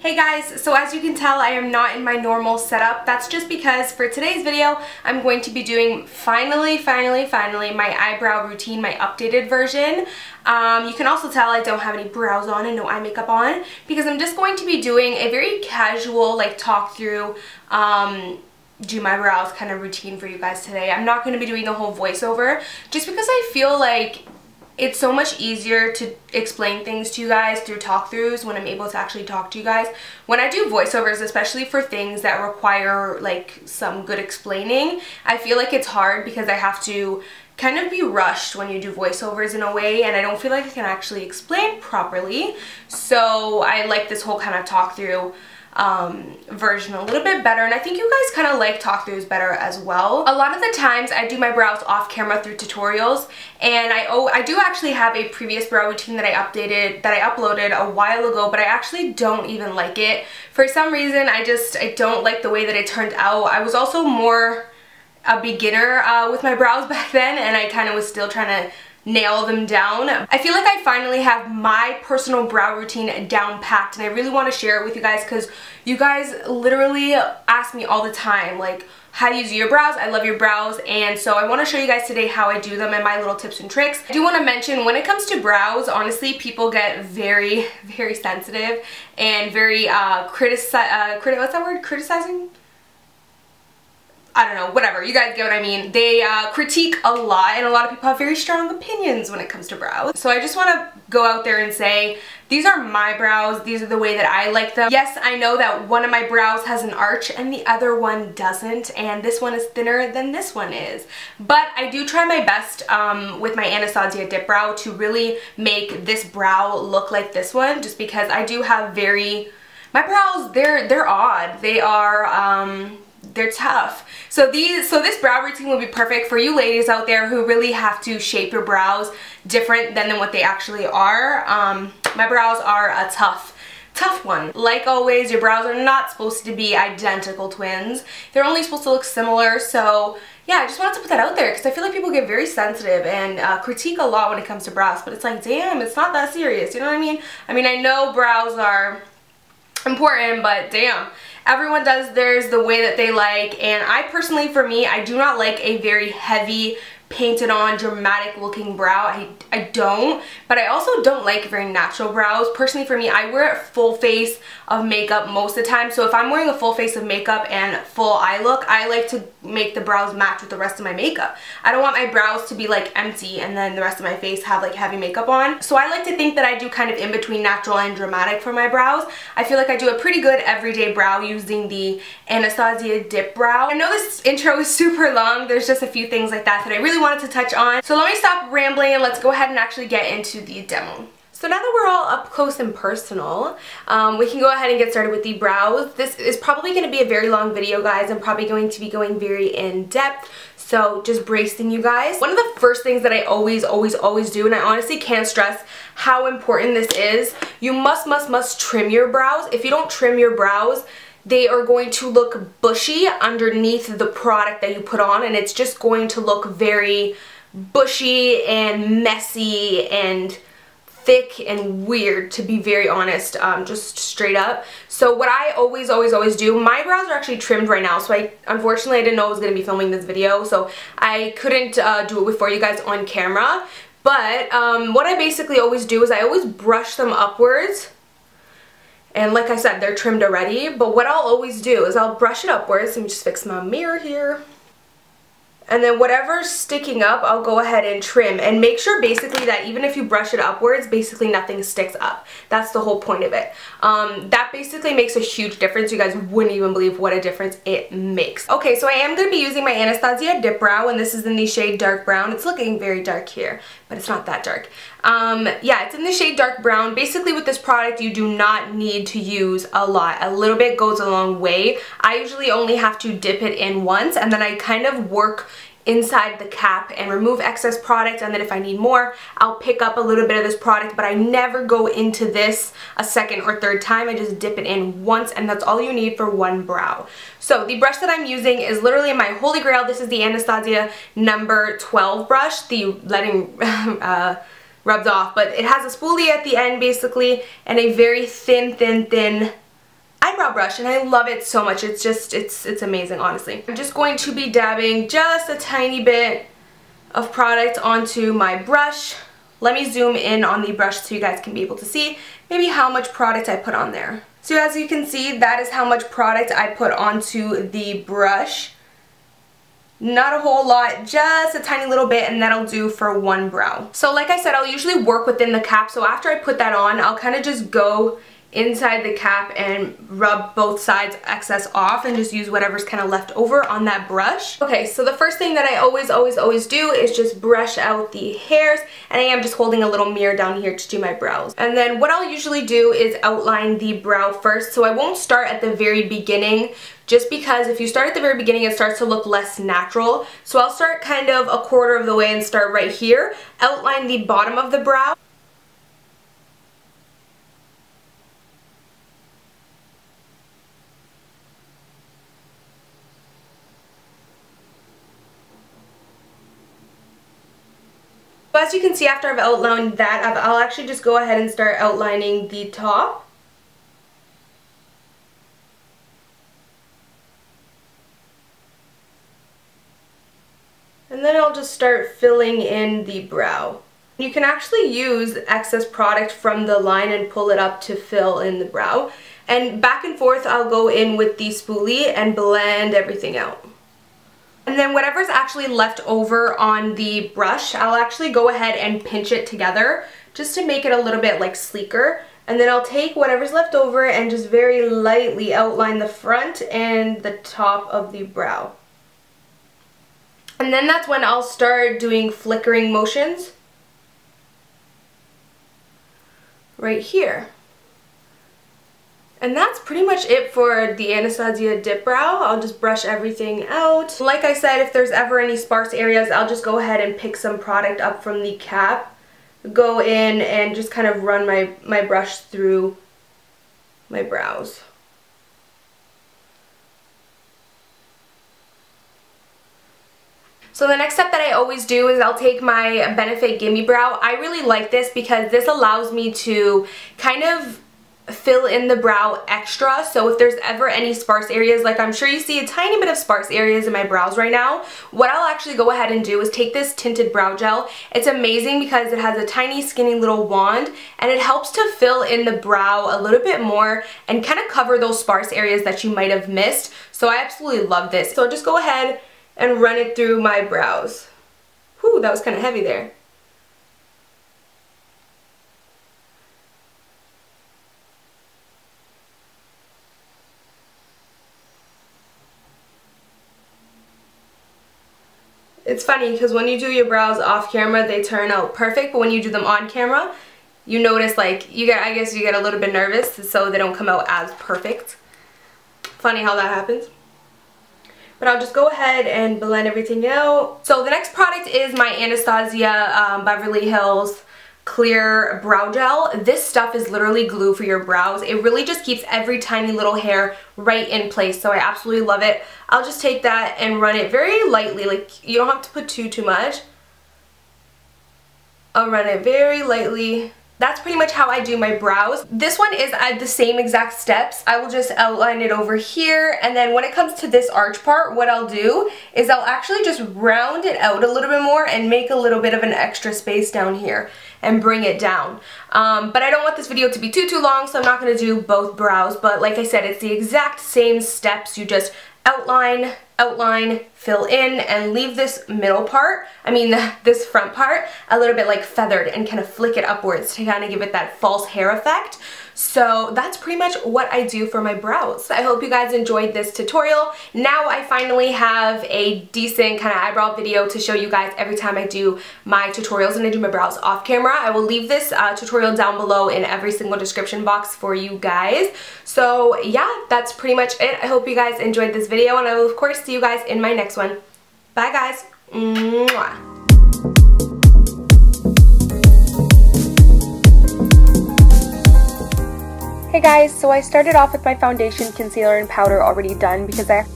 Hey guys, so as you can tell, I am not in my normal setup. That's just because for today's video, I'm going to be doing finally my eyebrow routine, my updated version. You can also tell I don't have any brows on and no eye makeup on because I'm just going to be doing a very casual like talk through do my brows kind of routine for you guys today. I'm not going to be doing the whole voiceover just because I feel like it's so much easier to explain things to you guys through talk-throughs when I'm able to actually talk to you guys. When I do voiceovers, especially for things that require like some good explaining, I feel like it's hard because I have to kind of be rushed when you do voiceovers in a way, and I don't feel like I can actually explain properly. So I like this whole kind of talk-through version a little bit better, and I think you guys kind of like talk-throughs better as well. A lot of the times I do my brows off camera through tutorials, and I do actually have a previous brow routine that I uploaded a while ago, but I actually don't even like it. For some reason I don't like the way that it turned out. I was also more a beginner with my brows back then, and I kind of was still trying to nail them down. I feel like I finally have my personal brow routine down packed, and I really want to share it with you guys because you guys literally ask me all the time like, how do you do your brows? I love your brows, and so I want to show you guys today how I do them and my little tips and tricks. I do want to mention, when it comes to brows, honestly, people get very sensitive and very what's that word? Criticizing? I don't know, whatever, you guys get what I mean. They critique a lot, and a lot of people have very strong opinions when it comes to brows. So I just want to go out there and say, these are my brows, these are the way that I like them. Yes, I know that one of my brows has an arch and the other one doesn't, and this one is thinner than this one is. But I do try my best with my Anastasia dip brow to really make this brow look like this one, just because I do have my brows, they're odd. They are, they're tough. So this brow routine will be perfect for you ladies out there who really have to shape your brows different than what they actually are. My brows are a tough one. Like always, your brows are not supposed to be identical twins. They're only supposed to look similar. So yeah, I just wanted to put that out there because I feel like people get very sensitive and critique a lot when it comes to brows, but it's like, damn, it's not that serious, you know what I mean? I mean, I know brows are important, but damn, everyone does theirs the way that they like, and I personally, for me, I do not like a very heavy, painted on, dramatic looking brow. I don't, but I also don't like very natural brows. Personally, for me, I wear a full face of makeup most of the time, so if I'm wearing a full face of makeup and full eye look, I like to make the brows match with the rest of my makeup. I don't want my brows to be like empty and then the rest of my face have like heavy makeup on. So I like to think that I do kind of in between natural and dramatic for my brows. I feel like I do a pretty good everyday brow using the Anastasia dip brow. I know this intro is super long. There's just a few things like that I really wanted to touch on. So let me stop rambling and let's go ahead and actually get into the demo. So now that we're all up close and personal, we can go ahead and get started with the brows. This is probably going to be a very long video, guys. I'm probably going to be going very in depth, so just bracing you guys. One of the first things that I always do, and I honestly can't stress how important this is, you must trim your brows. If you don't trim your brows, they are going to look bushy underneath the product that you put on, and it's just going to look very bushy and messy and thick and weird, to be very honest, just straight up. So what I always do, my brows are actually trimmed right now, so unfortunately I didn't know I was going to be filming this video, so I couldn't do it for you guys on camera. But what I basically always do is I always brush them upwards. And like I said, they're trimmed already, but what I'll always do is I'll brush it upwards. Let me just fix my mirror here. And then whatever's sticking up, I'll go ahead and trim. And make sure basically that even if you brush it upwards, basically nothing sticks up. That's the whole point of it. That basically makes a huge difference. You guys wouldn't even believe what a difference it makes. Okay, so I am going to be using my Anastasia dip brow, and this is in the shade dark brown. It's looking very dark here, but it's not that dark. Yeah, it's in the shade dark brown. Basically with this product, you do not need to use a lot. A little bit goes a long way. I usually only have to dip it in once, and then I kind of work inside the cap and remove excess product, and then if I need more, I'll pick up a little bit of this product, but I never go into this a second or third time. I just dip it in once, and that's all you need for one brow. So the brush that I'm using is literally my holy grail. This is the Anastasia number 12 brush. The letting rubs off, but it has a spoolie at the end basically, and a very thin eyebrow brush, and I love it so much. It's just, it's amazing, honestly. I'm just going to be dabbing just a tiny bit of product onto my brush. Let me zoom in on the brush so you guys can be able to see maybe how much product I put on there. So as you can see, that is how much product I put onto the brush. Not a whole lot, just a tiny little bit, and that'll do for one brow. So like I said, I'll usually work within the cap, so after I put that on, I'll kind of just go inside the cap and rub both sides excess off and just use whatever's kind of left over on that brush. Okay, so the first thing that I always do is just brush out the hairs, and I am just holding a little mirror down here to do my brows. And then what I'll usually do is outline the brow first, so I won't start at the very beginning, just because if you start at the very beginning it starts to look less natural. So I'll start kind of a quarter of the way and start right here, outline the bottom of the brow. But as you can see, after I've outlined that, I'll actually just go ahead and start outlining the top. And then I'll just start filling in the brow. You can actually use excess product from the line and pull it up to fill in the brow. And back and forth, I'll go in with the spoolie and blend everything out. And then whatever's actually left over on the brush, I'll actually go ahead and pinch it together just to make it a little bit like sleeker. And then I'll take whatever's left over and just very lightly outline the front and the top of the brow. And then that's when I'll start doing flickering motions right here. And that's pretty much it for the Anastasia dip brow. I'll just brush everything out. Like I said, if there's ever any sparse areas, I'll just go ahead and pick some product up from the cap, go in and just kind of run my brush through my brows. So the next step that I always do is I'll take my Benefit Gimme Brow. I really like this because this allows me to kind of fill in the brow extra. So if there's ever any sparse areas, like I'm sure you see a tiny bit of sparse areas in my brows right now, what I'll actually go ahead and do is take this tinted brow gel. It's amazing because it has a tiny skinny little wand, and it helps to fill in the brow a little bit more and kind of cover those sparse areas that you might have missed. So I absolutely love this. So just go ahead and run it through my brows. Whew, that was kind of heavy there. It's funny because when you do your brows off camera, they turn out perfect, but when you do them on camera, you notice like I guess you get a little bit nervous, so they don't come out as perfect. Funny how that happens. But I'll just go ahead and blend everything out. So the next product is my Anastasia Beverly Hills Clear Brow Gel. This stuff is literally glue for your brows. It really just keeps every tiny little hair right in place, so I absolutely love it. I'll just take that and run it very lightly, like you don't have to put too much. I'll run it very lightly. That's pretty much how I do my brows. This one is the same exact steps. I will just outline it over here, and then when it comes to this arch part, what I'll do is I'll actually just round it out a little bit more and make a little bit of an extra space down here and bring it down. But I don't want this video to be too long, so I'm not going to do both brows, but like I said, it's the exact same steps. You just outline, fill in, and leave this middle part, this front part, a little bit like feathered and kind of flick it upwards to kind of give it that false hair effect. So that's pretty much what I do for my brows. I hope you guys enjoyed this tutorial. Now I finally have a decent kind of eyebrow video to show you guys every time I do my tutorials and I do my brows off camera. I will leave this tutorial down below in every single description box for you guys. So yeah, that's pretty much it. I hope you guys enjoyed this video, and I will of course see you guys in my next one. Bye guys. Mwah. Hey guys, so I started off with my foundation, concealer, and powder already done because I